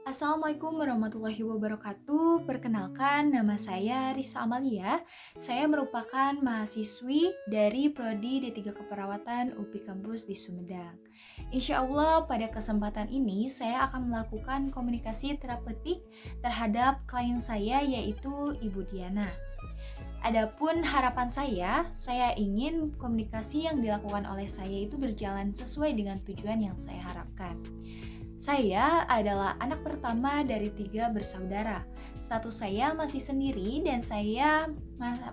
Assalamualaikum warahmatullahi wabarakatuh. Perkenalkan, nama saya Risa Amalia. Saya merupakan mahasiswi dari Prodi D3 Keperawatan UPI Kampus di Sumedang. Insya Allah pada kesempatan ini saya akan melakukan komunikasi terapeutik terhadap klien saya yaitu Ibu Diana. Adapun harapan saya ingin komunikasi yang dilakukan oleh saya itu berjalan sesuai dengan tujuan yang saya harapkan. Saya adalah anak pertama dari 3 bersaudara. Status saya masih sendiri dan saya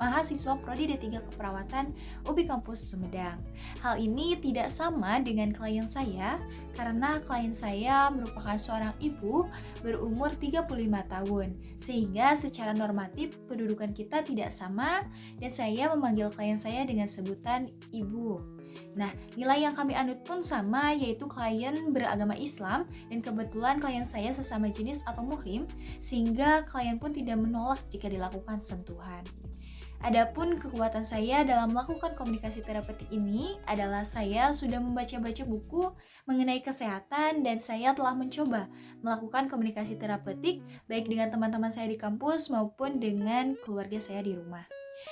mahasiswa Prodi D3 Keperawatan UPI Kampus Sumedang. Hal ini tidak sama dengan klien saya karena klien saya merupakan seorang ibu berumur 35 tahun. Sehingga secara normatif kedudukan kita tidak sama dan saya memanggil klien saya dengan sebutan ibu. Nah, nilai yang kami anut pun sama, yaitu klien beragama Islam dan kebetulan klien saya sesama jenis atau muhrim, sehingga klien pun tidak menolak jika dilakukan sentuhan. Adapun kekuatan saya dalam melakukan komunikasi terapeutik ini adalah saya sudah membaca-baca buku mengenai kesehatan dan saya telah mencoba melakukan komunikasi terapeutik baik dengan teman-teman saya di kampus maupun dengan keluarga saya di rumah.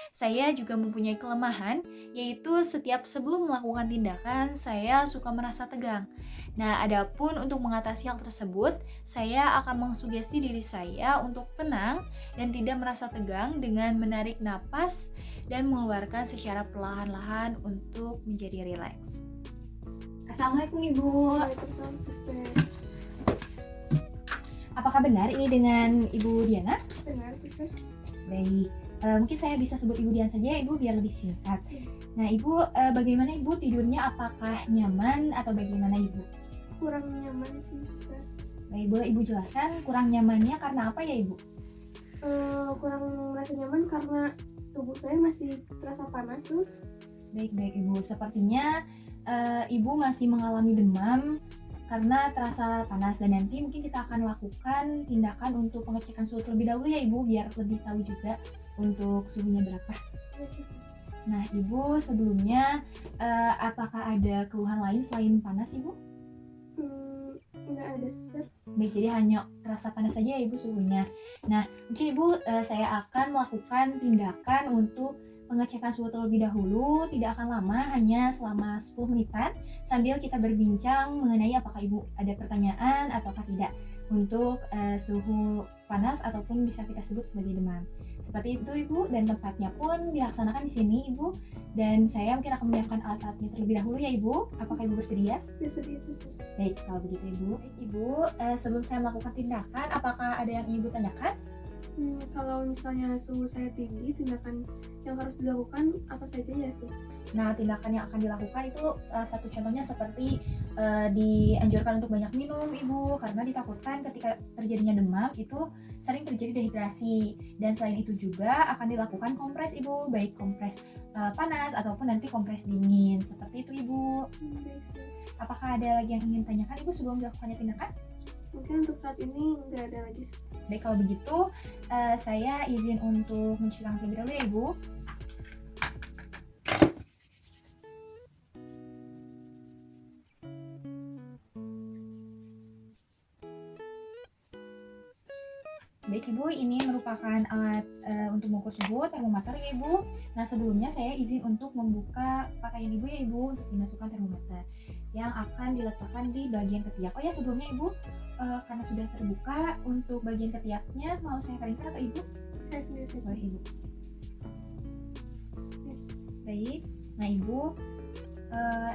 Saya juga mempunyai kelemahan, yaitu setiap sebelum melakukan tindakan, saya suka merasa tegang. Nah, adapun untuk mengatasi hal tersebut, saya akan mengsugesti diri saya untuk tenang dan tidak merasa tegang dengan menarik napas dan mengeluarkan secara perlahan-lahan untuk menjadi rileks. Assalamualaikum Ibu. Waalaikumsalam, Suster. Apakah benar ini dengan Ibu Diana? Benar, Suster. Baik. Mungkin saya bisa sebut Ibu Dian saja ya Ibu biar lebih singkat. Nah Ibu, bagaimana Ibu tidurnya, apakah nyaman atau bagaimana Ibu? Kurang nyaman sih, Suster. Baik, boleh Ibu jelaskan kurang nyamannya karena apa ya Ibu? Kurang merasa nyaman karena tubuh saya masih terasa panas, Sus. Baik Ibu, sepertinya Ibu masih mengalami demam karena terasa panas dan nanti mungkin kita akan lakukan tindakan untuk pengecekan suhu terlebih dahulu ya Ibu biar lebih tahu juga untuk suhunya berapa. Ya, Suster. Nah Ibu sebelumnya apakah ada keluhan lain selain panas Ibu? Nggak ada, Suster. Baik, jadi hanya terasa panas saja ya Ibu suhunya. Nah mungkin Ibu saya akan melakukan tindakan untuk pengecekan suhu terlebih dahulu, tidak akan lama, hanya selama 10 menitan sambil kita berbincang mengenai apakah Ibu ada pertanyaan ataukah tidak untuk suhu panas ataupun bisa kita sebut sebagai demam. Seperti itu Ibu, dan tempatnya pun dilaksanakan di sini Ibu, dan saya mungkin akan menyiapkan alat-alatnya terlebih dahulu ya Ibu. Apakah Ibu bersedia? Bersedia, Suster. Baik, kalau begitu Ibu. Ibu, sebelum saya melakukan tindakan, apakah ada yang Ibu tanyakan? Kalau misalnya suhu saya tinggi, tindakan yang harus dilakukan apa saja ya, Sus? Nah, tindakan yang akan dilakukan itu salah satu contohnya seperti dianjurkan untuk banyak minum Ibu, karena ditakutkan ketika terjadinya demam itu sering terjadi dehidrasi. Dan selain itu juga akan dilakukan kompres Ibu, baik kompres panas ataupun nanti kompres dingin. Seperti itu Ibu. Baik, Sus. Apakah ada lagi yang ingin tanyakan Ibu sebelum dilakukannya tindakan? Mungkin untuk saat ini nggak ada lagi, Sus. Baik, kalau begitu saya izin untuk mencuci tangan terlebih dahulu ya Ibu. Baik Ibu, ini merupakan alat untuk mengukur suhu, termometer ya Ibu. Nah sebelumnya saya izin untuk membuka pakaian Ibu ya Ibu untuk dimasukkan termometer yang akan diletakkan di bagian ketiak. Oh ya sebelumnya Ibu, karena sudah terbuka, untuk bagian ketiaknya mau saya keringkan atau Ibu? Saya sendiri saja. Boleh Ibu. Ya, Sus. Baik, nah Ibu,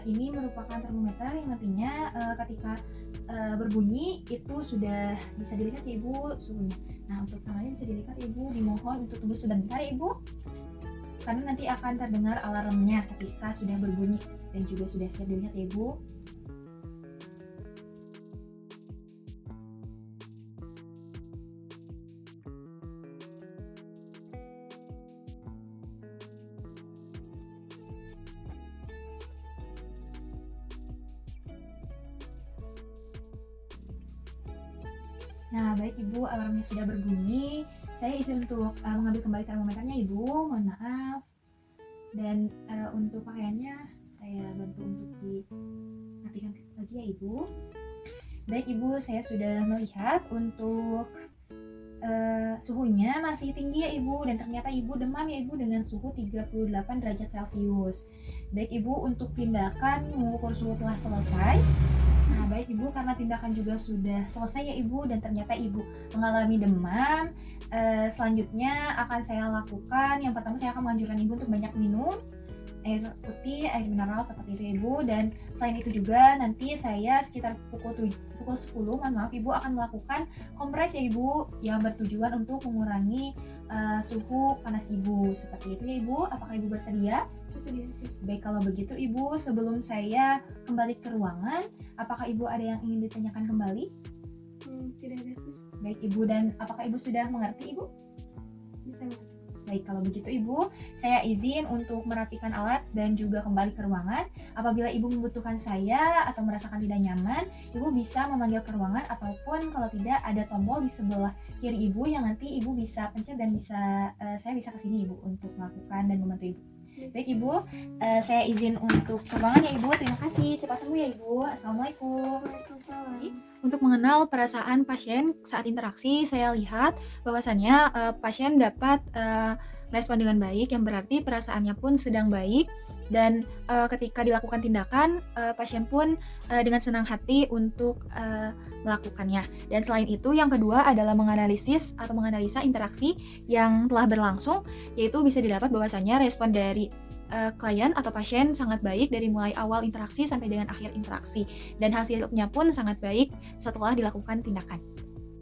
ini merupakan termometer yang nantinya ketika berbunyi itu sudah bisa dilihat ya Ibu suhunya. Nah untuk tangannya bisa dilihat ya Ibu, dimohon untuk tunggu sebentar ya Ibu, karena nanti akan terdengar alarmnya ketika sudah berbunyi dan juga sudah siap dilihat ya Ibu. Nah baik Ibu, alarmnya sudah berbunyi. Saya izin untuk mengambil kembali termometernya Ibu, mohon maaf. Dan untuk pakaiannya saya bantu untuk dimatikan lagi ya Ibu. Baik Ibu, saya sudah melihat untuk suhunya masih tinggi ya Ibu, dan ternyata Ibu demam ya Ibu dengan suhu 38 derajat Celcius. Baik Ibu, untuk tindakan mengukur suhu telah selesai. Nah, baik Ibu, karena tindakan juga sudah selesai ya Ibu, dan ternyata Ibu mengalami demam, selanjutnya akan saya lakukan, yang pertama saya akan menganjurkan Ibu untuk banyak minum air putih, air mineral seperti itu Ibu. Dan selain itu juga nanti saya sekitar pukul 10, Ibu akan melakukan kompres ya Ibu, yang bertujuan untuk mengurangi suhu panas Ibu. Seperti itu ya Ibu, apakah Ibu bersedia? Bersedia sis. Baik, kalau begitu Ibu, sebelum saya kembali ke ruangan, apakah Ibu ada yang ingin ditanyakan kembali? Tidak ada sis. Baik Ibu, dan apakah Ibu sudah mengerti Ibu? Bisa. Baik, kalau begitu Ibu, saya izin untuk merapikan alat dan juga kembali ke ruangan. Apabila Ibu membutuhkan saya atau merasakan tidak nyaman, Ibu bisa memanggil ke ruangan, ataupun kalau tidak ada tombol di sebelah kiri Ibu yang nanti Ibu bisa pencet dan saya bisa ke sini Ibu untuk melakukan dan membantu Ibu. Baik Ibu, saya izin untuk ke ruangan ya Ibu. Terima kasih. Cepat sembuh ya Ibu. Assalamualaikum. Waalaikumsalam. Untuk mengenal perasaan pasien saat interaksi, saya lihat bahwasannya pasien dapat respon dengan baik, yang berarti perasaannya pun sedang baik, dan ketika dilakukan tindakan, pasien pun dengan senang hati untuk melakukannya. Dan selain itu, yang kedua adalah menganalisis atau menganalisa interaksi yang telah berlangsung, yaitu bisa didapat bahwasannya respon dari klien atau pasien sangat baik dari mulai awal interaksi sampai dengan akhir interaksi, dan hasilnya pun sangat baik setelah dilakukan tindakan.